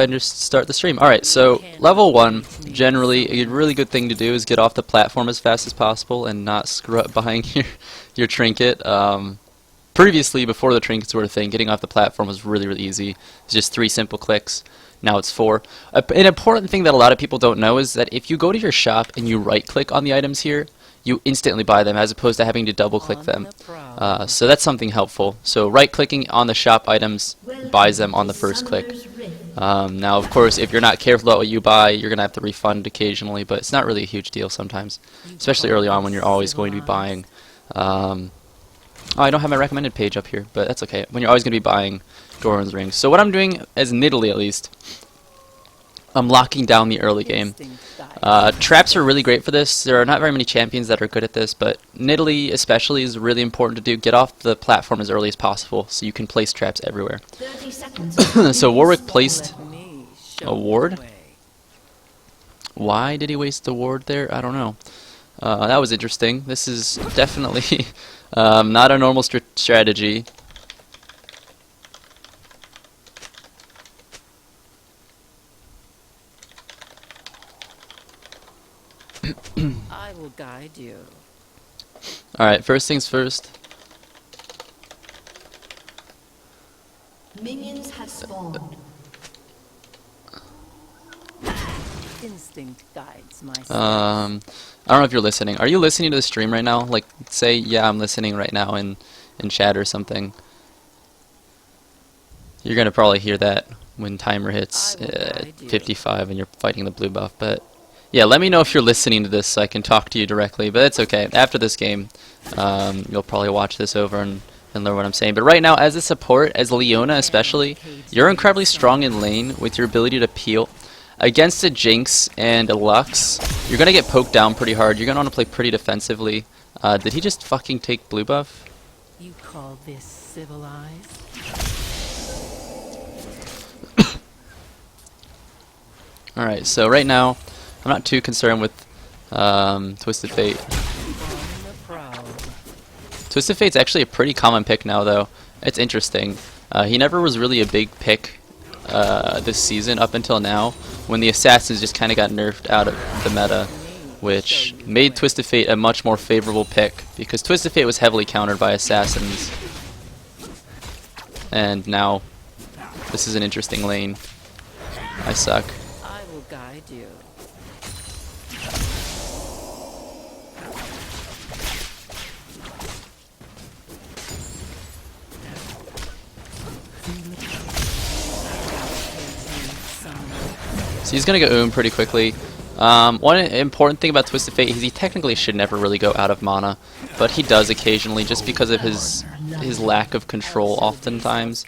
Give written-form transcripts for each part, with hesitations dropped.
And just start the stream. Alright, so level 1, generally a really good thing to do is get off the platform as fast as possible and not screw up behind your trinket. Previously, before the trinkets were a thing, getting off the platform was really easy. It's just 3 simple clicks. Now it's 4. An important thing that a lot of people don't know is that if you go to your shop and you right click on the items here, you instantly buy them as opposed to having to double click them. So that's something helpful. So right clicking on the shop items buys them on the first click. Now of course if you're not careful about what you buy, you're gonna have to refund occasionally, but it's not really a huge deal sometimes, especially early on when you're always going to be buying oh, I don't have my recommended page up here, but that's okay, when you're always going to be buying Doran's rings. So what I'm doing, as Nidalee at least, I'm locking down the early game. Traps are really great for this. There are not very many champions that are good at this, but Nidalee especially is really important to do. Get off the platform as early as possible so you can place traps everywhere. So Warwick placed a ward. Why did he waste the ward there? I don't know. That was interesting. This is definitely not a normal strategy. I will guide you. Alright, first things first. Minions have spawned. Instinct guides my I don't know if you're listening. Are you listening to the stream right now? Like, say, yeah, I'm listening right now in chat or something. You're gonna probably hear that when timer hits 55 and you're fighting the blue buff, but yeah, let me know if you're listening to this so I can talk to you directly, but it's okay. After this game, you'll probably watch this over and learn what I'm saying. But right now, as a support, as Leona especially, you're incredibly strong in lane with your ability to peel. Against a Jinx and a Lux, you're going to get poked down pretty hard. You're going to want to play pretty defensively. Did he just fucking take blue buff? You call this civilized? Alright, so right now, I'm not too concerned with Twisted Fate. Twisted Fate's actually a pretty common pick now, though. It's interesting. He never was really a big pick this season up until now, when the Assassins just kind of got nerfed out of the meta, which made Twisted Fate a much more favorable pick, because Twisted Fate was heavily countered by Assassins. And now, this is an interesting lane. I suck. I will guide you. So he's gonna go pretty quickly. One important thing about Twisted Fate is he technically should never really go out of mana, but he does occasionally just because of his lack of control oftentimes.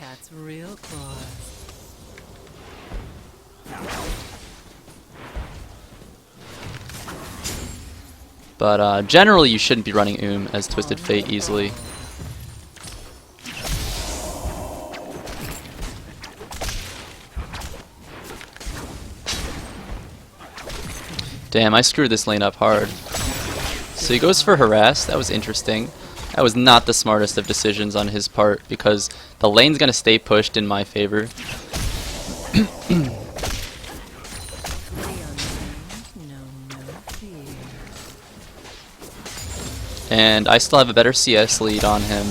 But generally you shouldn't be running as Twisted Fate easily. Damn, I screwed this lane up hard. So he goes for Harass. That was interesting. That was not the smartest of decisions on his part, because the lane's gonna stay pushed in my favor. And I still have a better CS lead on him.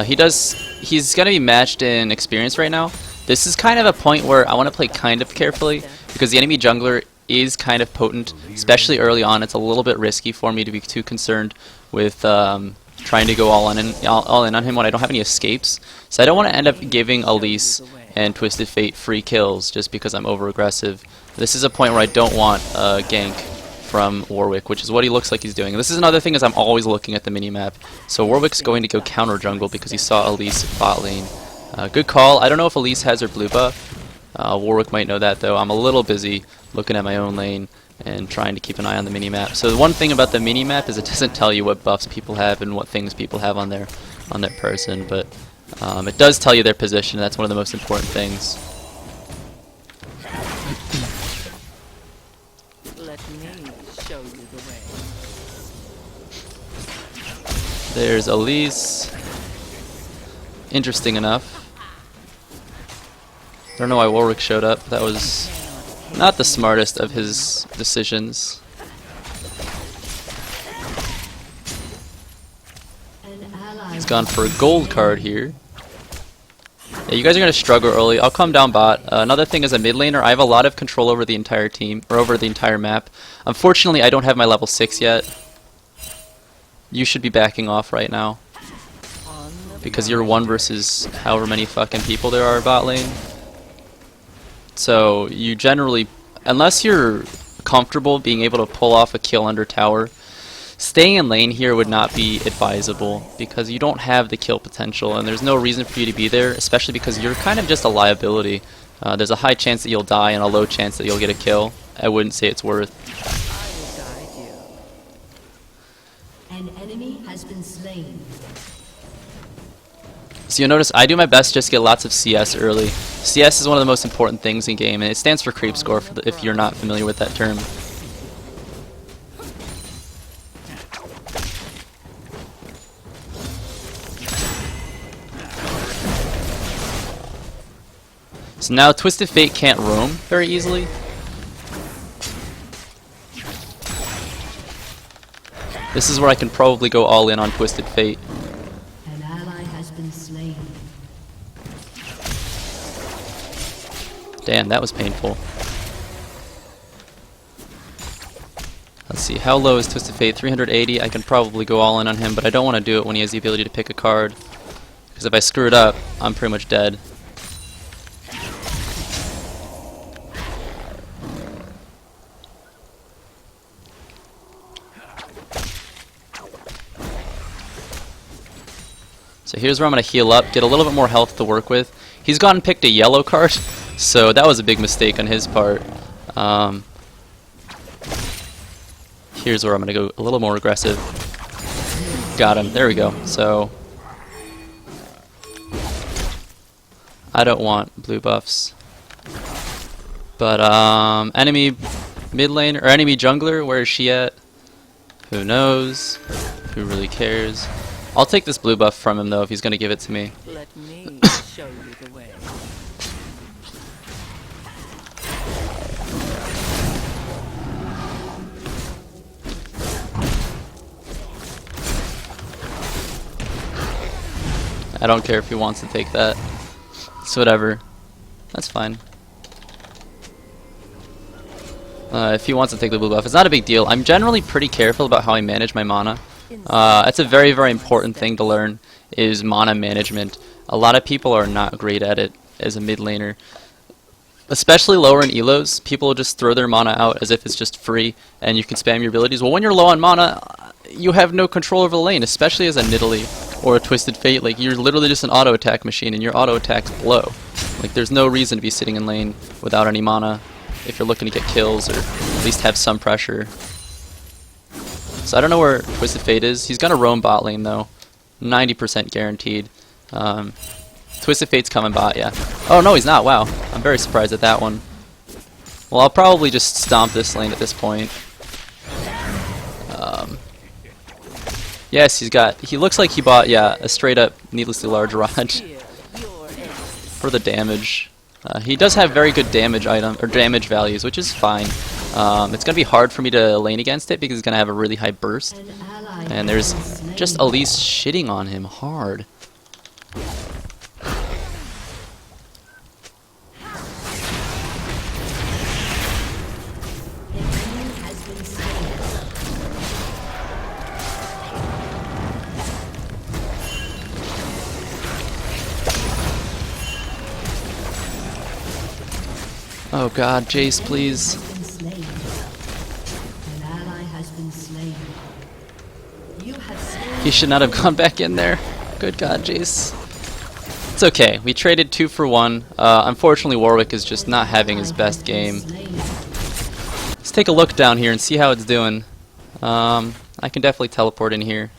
He's gonna be matched in experience right now. This is kind of a point where I want to play kind of carefully, because the enemy jungler is kind of potent, especially early on. It's a little bit risky for me to be too concerned with trying to go all in on him when I don't have any escapes. So I don't want to end up giving Elise and Twisted Fate free kills just because I'm over aggressive. This is a point where I don't want a gank from Warwick, which is what he looks like he's doing. And this is another thing, is I'm always looking at the minimap. So Warwick's going to go counter jungle because he saw Elise bot lane. Good call. I don't know if Elise has her blue buff. Warwick might know that, though. I'm a little busy looking at my own lane and trying to keep an eye on the minimap. So the one thing about the minimap is it doesn't tell you what buffs people have and what things people have on their person, but it does tell you their position. That's one of the most important things. Let me show you the way. There's Elise. Interesting enough. don't know why Warwick showed up. That was not the smartest of his decisions. He's gone for a gold card here. Yeah, you guys are going to struggle early. I'll come down bot. Another thing as a mid laner, I have a lot of control over the entire team, or over the entire map. Unfortunately, I don't have my level 6 yet. You should be backing off right now, because you're one versus however many fucking people there are bot lane. So you generally, unless you're comfortable being able to pull off a kill under tower, staying in lane here would not be advisable, because you don't have the kill potential and there's no reason for you to be there, especially because you're kind of just a liability. There's a high chance that you'll die and a low chance that you'll get a kill. I wouldn't say it's worth. I will guide you. An enemy has been slain. So you'll notice I do my best just to get lots of CS early. CS is one of the most important things in game, and it stands for creep score if you're not familiar with that term. So now Twisted Fate can't roam very easily. This is where I can probably go all in on Twisted Fate. An ally has been slain. Damn, that was painful. Let's see, how low is Twisted Fate? 380. I can probably go all in on him, but I don't want to do it when he has the ability to pick a card. Because if I screw it up, I'm pretty much dead. So here's where I'm going to heal up, get a little bit more health to work with. He's gone and picked a yellow card, so that was a big mistake on his part. Here's where I'm going to go a little more aggressive. Got him. There we go. So I don't want blue buffs. But enemy mid lane or enemy jungler, where is she at? Who knows? Who really cares? I'll take this blue buff from him though if he's gonna give it to me. Let me show you the way. I don't care if he wants to take that. It's whatever. That's fine. If he wants to take the blue buff, it's not a big deal. I'm generally pretty careful about how I manage my mana. That's a very, very important thing to learn, is mana management. A lot of people are not great at it as a mid laner. Especially lower in elos, people will just throw their mana out as if it's just free and you can spam your abilities. Well, when you're low on mana, you have no control over the lane, especially as a Nidalee or a Twisted Fate. Like, you're literally just an auto attack machine and your auto attacks blow. Like, there's no reason to be sitting in lane without any mana if you're looking to get kills or at least have some pressure. So I don't know where Twisted Fate is. He's gonna roam bot lane though, 90% guaranteed. Twisted Fate's coming bot, yeah. Oh no, he's not. Wow, I'm very surprised at that one. Well, I'll probably just stomp this lane at this point. Yes, he looks like he bought, yeah, a straight up needlessly large rod Here, your enemies. for the damage. He does have very good damage damage values, which is fine. It's gonna be hard for me to lane against it because he's gonna have a really high burst, An ally and there's has been slain. just Elise shitting on him hard. An enemy has been slain. Oh god, Jace, please. Has been slain. An ally has been slain. You have slain. He should not have gone back in there. Good god, Jace. It's okay. We traded 2 for 1. Unfortunately, Warwick is just not having his best game. Let's take a look down here and see how it's doing. I can definitely teleport in here.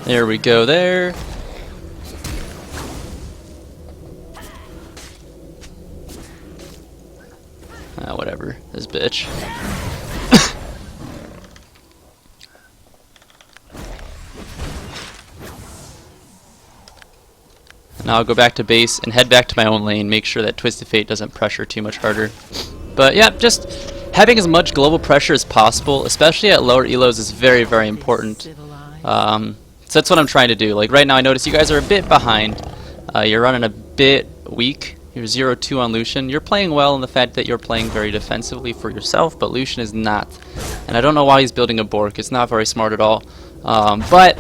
There we go there. Whatever. bitch. Now I'll go back to base and head back to my own lane, make sure that Twisted Fate doesn't pressure too much harder. But yeah, just having as much global pressure as possible, especially at lower elos, is very, very important. So that's what I'm trying to do. Like right now I notice you guys are a bit behind. You're running a bit weak. You're 0-2 on Lucian. You're playing well in the fact that you're playing very defensively for yourself, but Lucian is not. And I don't know why he's building a Bork. It's not very smart at all. But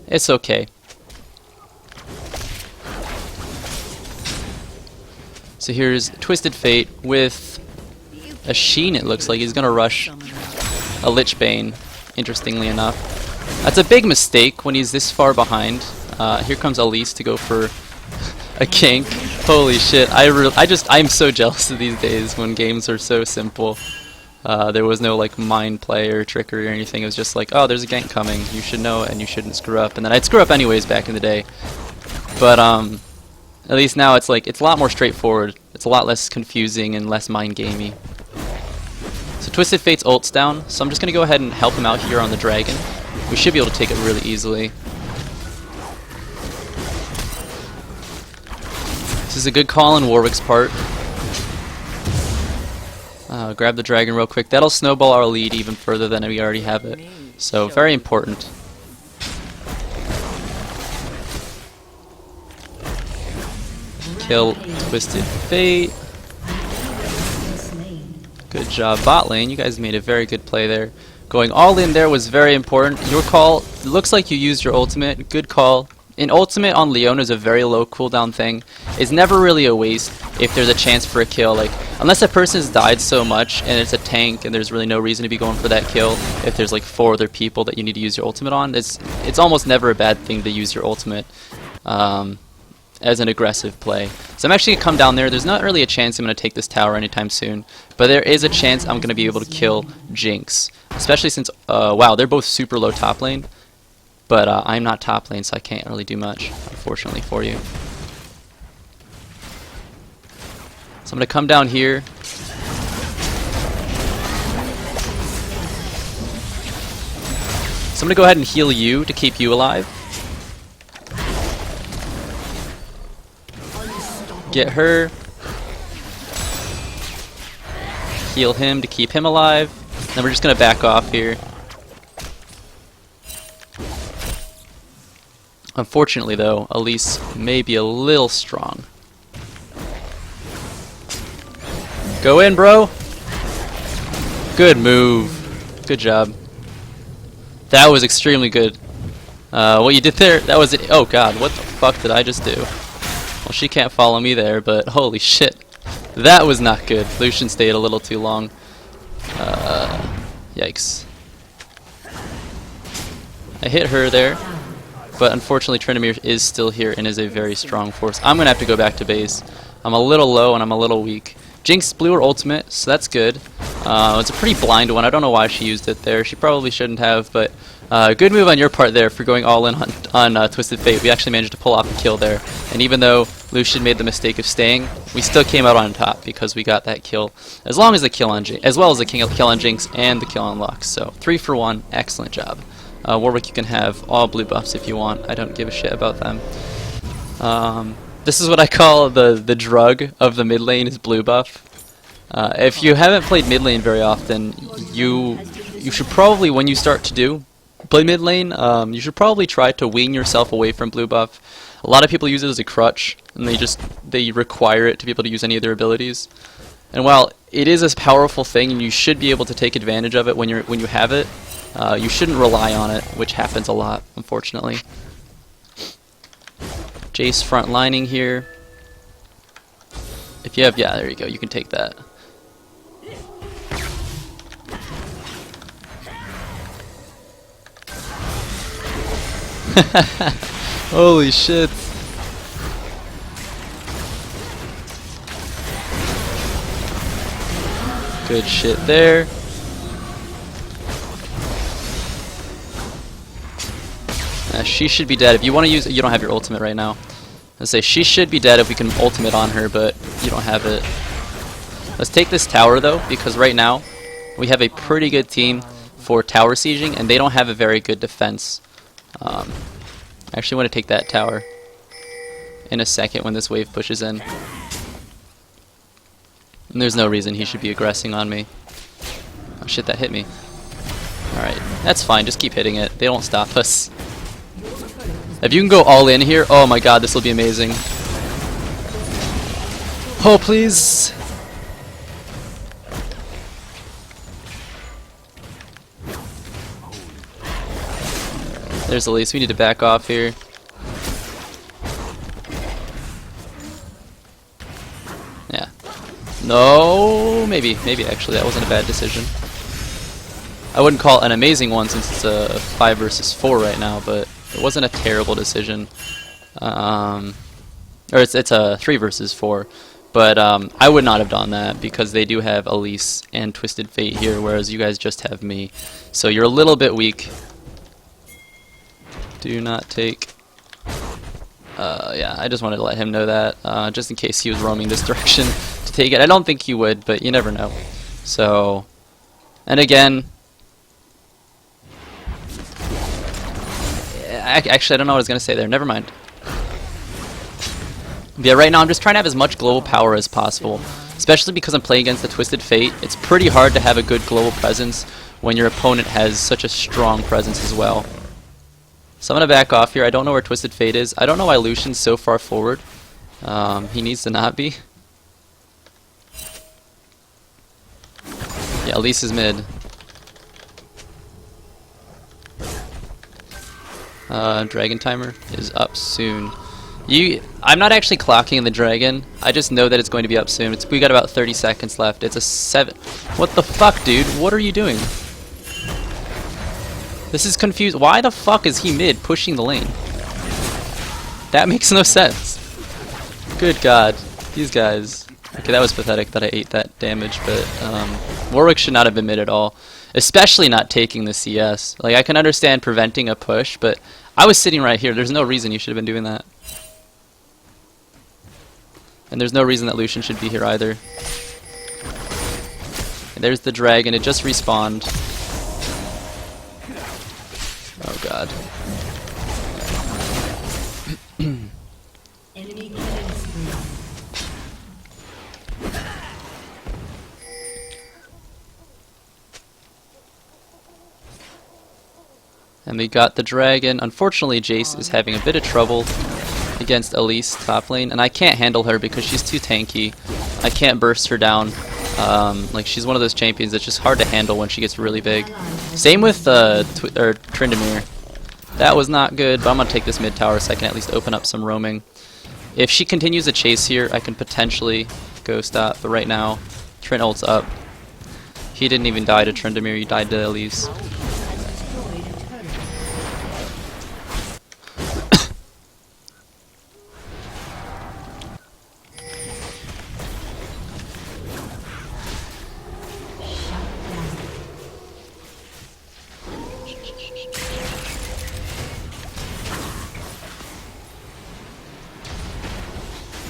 it's okay. So here's Twisted Fate with a Sheen, it looks like. He's going to rush a Lich Bane, interestingly enough. That's a big mistake when he's this far behind. Here comes Elise to go for a gank. Holy shit, I'm so jealous of these days when games are so simple. There was no like mind play or trickery or anything. It was just like, oh, there's a gank coming. You should know it and you shouldn't screw up. And then I'd screw up anyways back in the day. But at least now it's like it's a lot more straightforward. It's a lot less confusing and less mind gamey. So Twisted Fate's ult's down, so I'm just gonna go ahead and help him out here on the dragon. We should be able to take it really easily. This is a good call on Warwick's part. Grab the dragon real quick. That'll snowball our lead even further than we already have it. So very important. Kill Twisted Fate. Good job bot lane. You guys made a very good play there. Going all in there was very important. Your call, it looks like you used your ultimate. Good call. An ultimate on Leona is a very low cooldown thing. It's never really a waste if there's a chance for a kill. Like, unless a person's died so much and it's a tank and there's really no reason to be going for that kill, if there's like 4 other people that you need to use your ultimate on, it's almost never a bad thing to use your ultimate as an aggressive play. So I'm actually going to come down there. There's not really a chance I'm going to take this tower anytime soon, but there is a chance I'm going to be able to kill Jinx. Especially since, wow, they're both super low top lane. But I'm not top lane, so I can't really do much, unfortunately for you. So I'm going to come down here. So I'm going to go ahead and heal you to keep you alive. Get her. Heal him to keep him alive. Then we're just going to back off here. Unfortunately though, Elise may be a little strong. Go in, bro! Good move. Good job. That was extremely good. What you did there, that was it. Oh god, what the fuck did I just do? Well, she can't follow me there, but holy shit. That was not good. Lucian stayed a little too long. Yikes. I hit her there. But unfortunately Tryndamere is still here and is a very strong force. I'm going to have to go back to base. I'm a little low and I'm a little weak. Jinx blew her ultimate, so that's good. It's a pretty blind one. I don't know why she used it there. She probably shouldn't have, but good move on your part there for going all in on Twisted Fate. We actually managed to pull off a kill there. And even though Lucian made the mistake of staying, we still came out on top because we got that kill. As long as the kill on Jinx, as well as the kill on Jinx and the kill on Lux. So 3 for 1, excellent job. Warwick, you can have all blue buffs if you want. I don't give a shit about them. This is what I call the drug of the mid lane is blue buff. If you haven't played mid lane very often, you should probably, when you start to play mid lane, you should probably try to wean yourself away from blue buff. A lot of people use it as a crutch, and they require it to be able to use any of their abilities. And while it is a powerful thing, and you should be able to take advantage of it when you have it, you shouldn't rely on it, which happens a lot, unfortunately. Jace front lining here. If you have, yeah, there you go, you can take that. Holy shit. Good shit there. She should be dead. If you want to use it, you don't have your ultimate right now. I say she should be dead if we can ultimate on her, but you don't have it. Let's take this tower though, because right now We have a pretty good team for tower sieging, and they don't have a very good defense. I actually want to take that tower in a second when this wave pushes in. And there's no reason he should be aggressing on me. Oh shit, that hit me. Alright, that's fine, just keep hitting it. They don't stop us. If you can go all in here, oh my god, this will be amazing. Oh, please. There's Elise, we need to back off here. Yeah. No, maybe actually that wasn't a bad decision. I wouldn't call it an amazing one since it's a 5 versus 4 right now, but it wasn't a terrible decision. Or it's a 3 versus 4, but I would not have done that because they do have Elise and Twisted Fate here, whereas you guys just have me. So you're a little bit weak. Do not take. Yeah, I just wanted to let him know that, just in case he was roaming this direction to take it. I don't think he would, but you never know. So, and again, actually, I don't know what I was going to say there. Never mind. But yeah, right now I'm just trying to have as much global power as possible, especially because I'm playing against the Twisted Fate. It's pretty hard to have a good global presence when your opponent has such a strong presence as well. So I'm going to back off here. I don't know where Twisted Fate is. I don't know why Lucian's so far forward. He needs to not be. Yeah, Elise is mid. Dragon timer is up soon. I'm not actually clocking the dragon. I just know that it's going to be up soon. We got about 30 seconds left. It's a 7. What the fuck, dude? What are you doing? This is confused. Why the fuck is he mid pushing the lane? That makes no sense. Good god. These guys. Okay, that was pathetic that I ate that damage, but Warwick should not have been mid at all. Especially not taking the CS. Like, I can understand preventing a push, but I was sitting right here. There's no reason you should have been doing that. And there's no reason that Lucian should be here either. And there's the dragon. It just respawned. Oh god. Enemy killing spree. And we got the dragon. Unfortunately, Jace is having a bit of trouble against Elise top lane, and I can't handle her because she's too tanky. I can't burst her down. Like, she's one of those champions that's just hard to handle when she gets really big. Same with Tryndamere. That was not good, but I'm gonna take this mid tower so I can at least open up some roaming. If she continues a chase here, I can potentially go stop, but right now, Trynd ult's up. He didn't even die to Tryndamere, he died to Elise.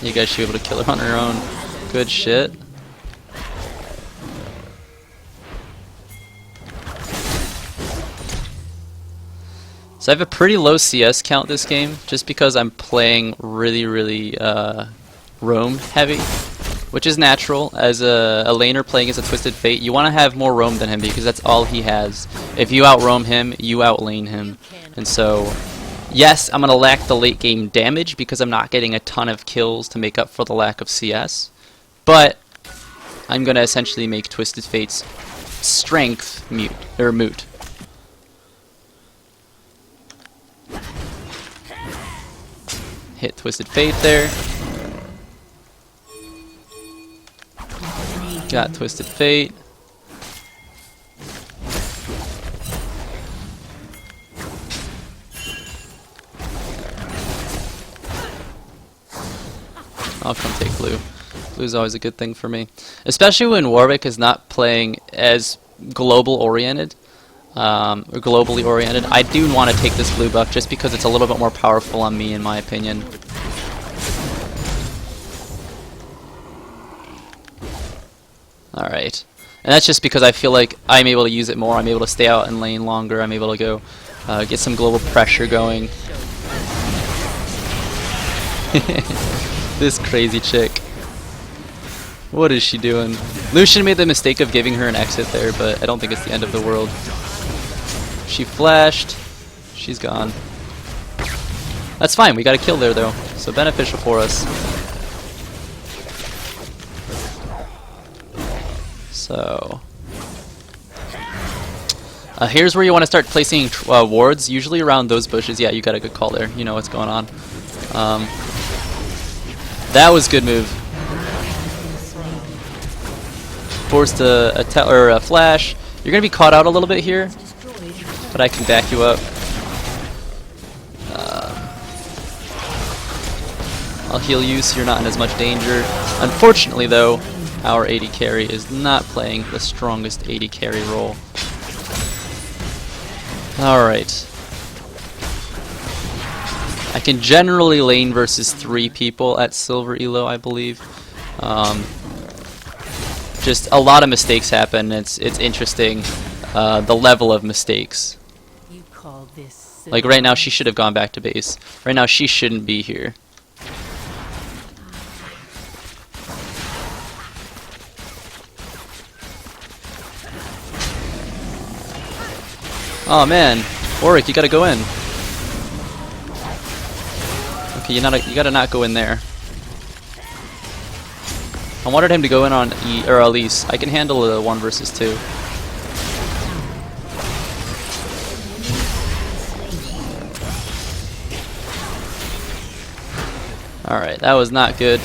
You guys should be able to kill her on her own. Good shit. So I have a pretty low CS count this game, just because I'm playing really roam heavy, which is natural. As a laner playing as a Twisted Fate, you want to have more roam than him because that's all he has. If you out roam him, you out lane him. And so, yes, I'm going to lack the late game damage because I'm not getting a ton of kills to make up for the lack of CS, but I'm going to essentially make Twisted Fate's strength moot. Hit Twisted Fate there. Got Twisted Fate. I'll come take blue. Blue's always a good thing for me. Especially when Warwick is not playing as global oriented. Or globally oriented. I do want to take this blue buff just because it's a little bit more powerful on me in my opinion. Alright. And that's just because I feel like I'm able to use it more. I'm able to stay out in lane longer. I'm able to go get some global pressure going. This crazy chick. What is she doing? Lucian made the mistake of giving her an exit there, but I don't think it's the end of the world. She flashed. She's gone. That's fine. We got a kill there, though. So beneficial for us. So... here's where you want to start placing wards, usually around those bushes. Yeah, you got a good call there. You know what's going on. That was a good move. Forced a flash. You're going to be caught out a little bit here, but I can back you up. I'll heal you so you're not in as much danger. Unfortunately, though, our AD carry is not playing the strongest AD carry role. Alright. I can generally lane versus 3 people at silver elo, I believe. Just a lot of mistakes happen. It's interesting, the level of mistakes. You call this Like right now she should have gone back to base. Right now she shouldn't be here. Oh man, Warwick, you gotta go in. Okay, you gotta not go in there. I wanted him to go in on or Elise. I can handle a 1 versus 2. Alright, that was not good.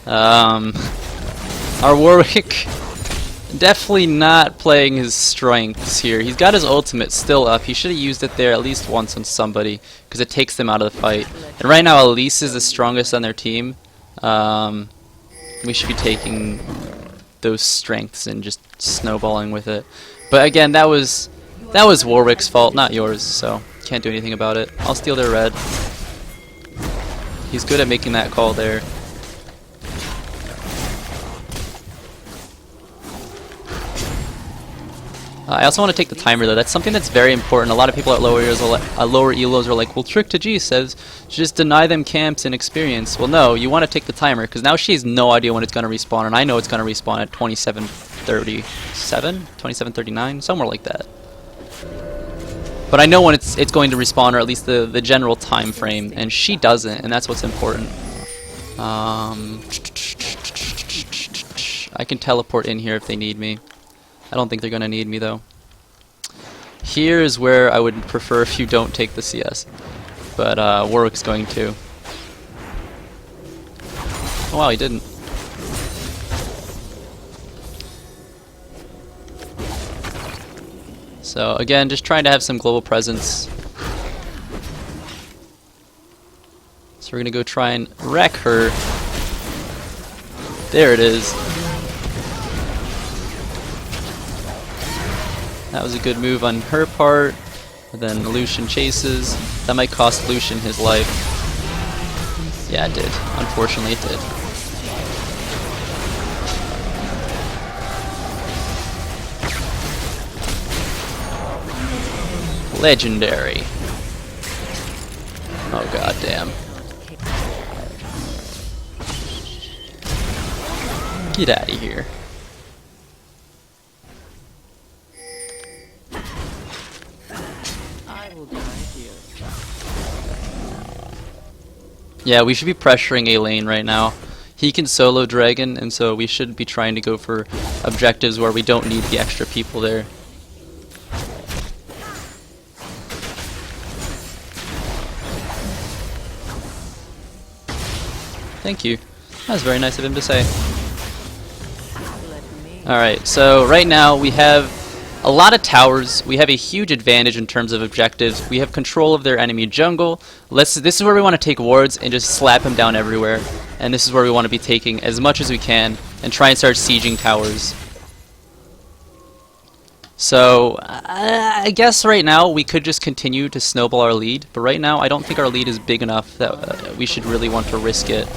Our Warwick definitely not playing his strengths here. He's got his ultimate still up. He should have used it there at least once on somebody, because it takes them out of the fight. And right now Elise is the strongest on their team. We should be taking those strengths and just snowballing with it. But again, that was Warwick's fault, not yours, so can't do anything about it. I'll steal their red. He's good at making that call there. I also want to take the timer though. That's something that's very important. A lot of people at lower elos are like, well, Trick to G says just deny them camps and experience. Well, no, you want to take the timer because now she has no idea when it's going to respawn, and I know it's going to respawn at 27:37, 27:39, somewhere like that. But I know when it's going to respawn, or at least the general time frame, and she doesn't, and that's what's important. I can teleport in here if they need me. I don't think they're going to need me though. Here is where I would prefer if you don't take the CS. But Warwick's going to. Oh wow, he didn't. So again, just trying to have some global presence. So we're going to go try and wreck her. There it is. That was a good move on her part. And then Lucian chases. That might cost Lucian his life. Yeah, it did. Unfortunately, it did. Legendary. Oh god damn. Get out of here. Yeah, we should be pressuring A lane right now. He can solo Dragon, and so we should be trying to go for objectives where we don't need the extra people there. Thank you. That was very nice of him to say. Alright, so right now we have a lot of towers. We have a huge advantage in terms of objectives. We have control of their enemy jungle. This is where we want to take wards and just slap him down everywhere. And this is where we want to be taking as much as we can and try and start sieging towers. So I guess right now we could just continue to snowball our lead. But right now I don't think our lead is big enough that we should really want to risk it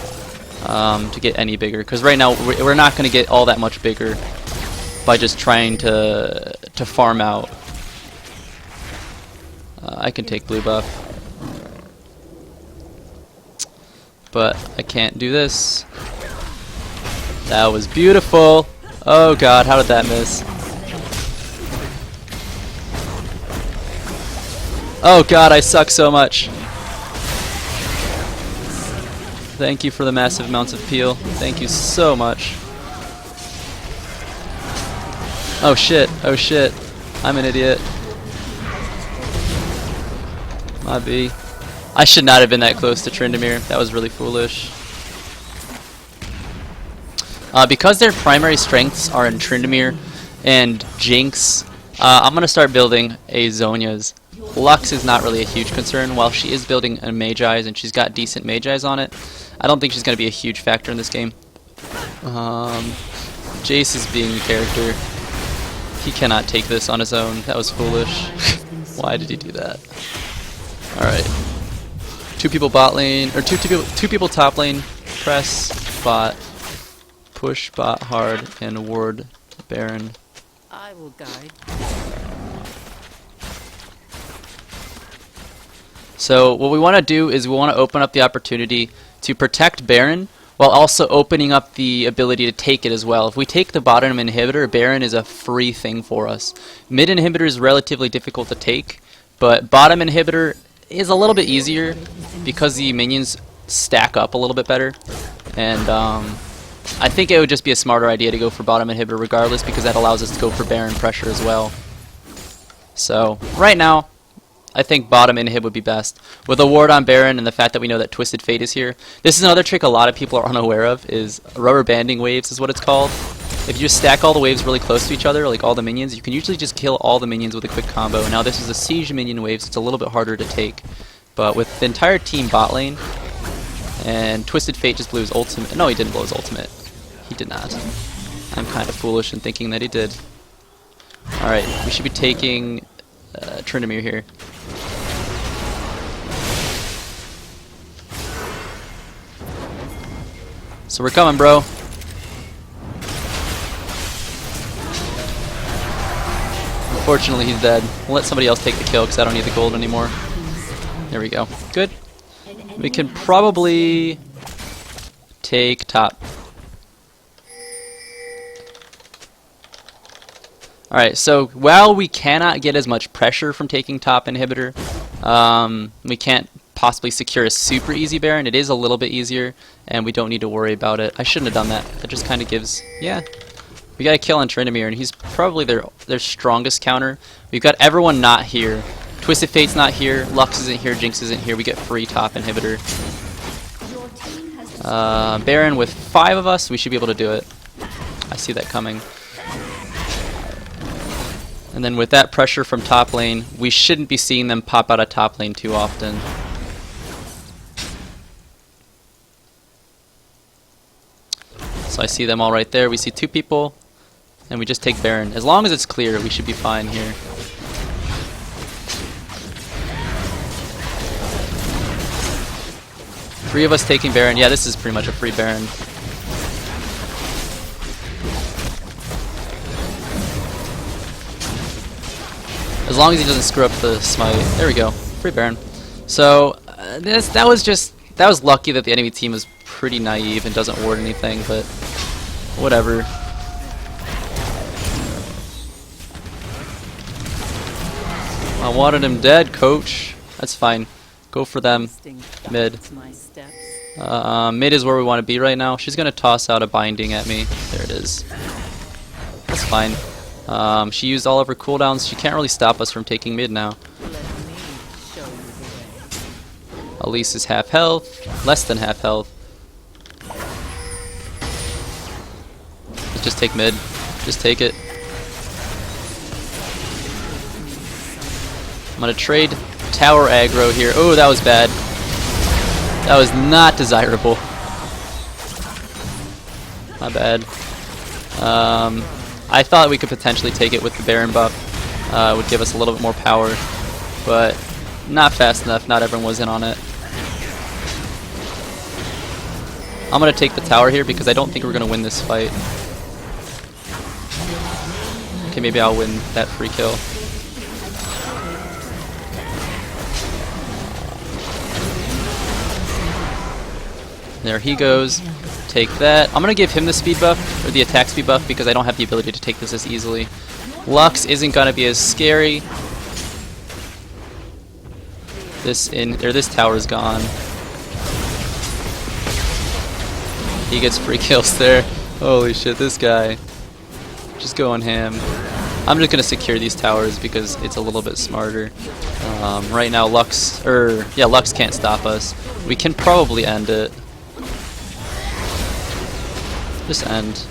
to get any bigger. Because right now we're not going to get all that much bigger. by just trying to farm out. I can take blue buff, but I can't do this. That was beautiful. Oh god, how did that miss? Oh god, I suck so much. Thank you for the massive amounts of peel. Thank you so much. Oh shit, oh shit. I'm an idiot. My B. I should not have been that close to Tryndamere. That was really foolish. Because their primary strengths are in Tryndamere and Jinx, I'm going to start building a Zhonya's. Lux is not really a huge concern. While she is building a Mage Eyes and she's got decent Mage Eyes on it, I don't think she's going to be a huge factor in this game. Jace is being the character. He cannot take this on his own. That was foolish. Why did he do that? Alright. Two people bot lane, or two people top lane. Press, bot, push bot hard, and ward Baron. I will guide. So what we want to do is we want to open up the opportunity to protect Baron while also opening up the ability to take it as well. If we take the bottom inhibitor, Baron is a free thing for us. Mid inhibitor is relatively difficult to take, but bottom inhibitor is a little bit easier because the minions stack up a little bit better. And I think it would just be a smarter idea to go for bottom inhibitor regardless, because that allows us to go for Baron pressure as well. So right now, I think bottom inhib would be best. With a ward on Baron and the fact that we know that Twisted Fate is here. This is another trick a lot of people are unaware of, is rubber banding waves is what it's called. If you just stack all the waves really close to each other, like all the minions, you can usually just kill all the minions with a quick combo. Now this is a siege minion wave, so it's a little bit harder to take. But with the entire team bot lane, and Twisted Fate just blew his ultimate. No, he didn't blow his ultimate. He did not. I'm kind of foolish in thinking that he did. Alright, we should be taking Tryndamere here. So we're coming, bro. Unfortunately, he's dead. We'll let somebody else take the kill because I don't need the gold anymore. There we go. Good. We can probably take top. Alright, so while we cannot get as much pressure from taking top inhibitor, we can't possibly secure a super easy Baron. It is a little bit easier, and we don't need to worry about it. I shouldn't have done that. That just kind of gives... Yeah. We got a kill on Tryndamere, and he's probably their strongest counter. We've got everyone not here. Twisted Fate's not here. Lux isn't here. Jinx isn't here. We get free top inhibitor. Baron with 5 of us, we should be able to do it. I see that coming. And then with that pressure from top lane, we shouldn't be seeing them pop out of top lane too often. So I see them all right there. We see 2 people, and we just take Baron. As long as it's clear, we should be fine here. Three of us taking Baron. Yeah, this is pretty much a free Baron. As long as he doesn't screw up the smite. There we go. Free Baron. So that was lucky that the enemy team was pretty naive and doesn't ward anything, but whatever. I wanted him dead, coach. That's fine. Go for them. Mid. Mid is where we want to be right now. She's gonna toss out a binding at me. There it is. That's fine. She used all of her cooldowns. She can't really stop us from taking mid now. Elise is half health, less than half health. Let's just take mid. Just take it. I'm gonna trade tower aggro here. Oh, that was bad. That was not desirable. My bad. I thought we could potentially take it with the Baron buff. It would give us a little bit more power, but not fast enough. Not everyone was in on it. I'm going to take the tower here because I don't think we're going to win this fight. Okay, maybe I'll win that free kill. There he goes. Take that. I'm gonna give him the speed buff, or the attack speed buff, because I don't have the ability to take this as easily. Lux isn't gonna be as scary. This tower is gone. He gets free kills there. Holy shit, this guy. Just going ham. I'm just gonna secure these towers because it's a little bit smarter. Right now Lux can't stop us. We can probably end it. Just end.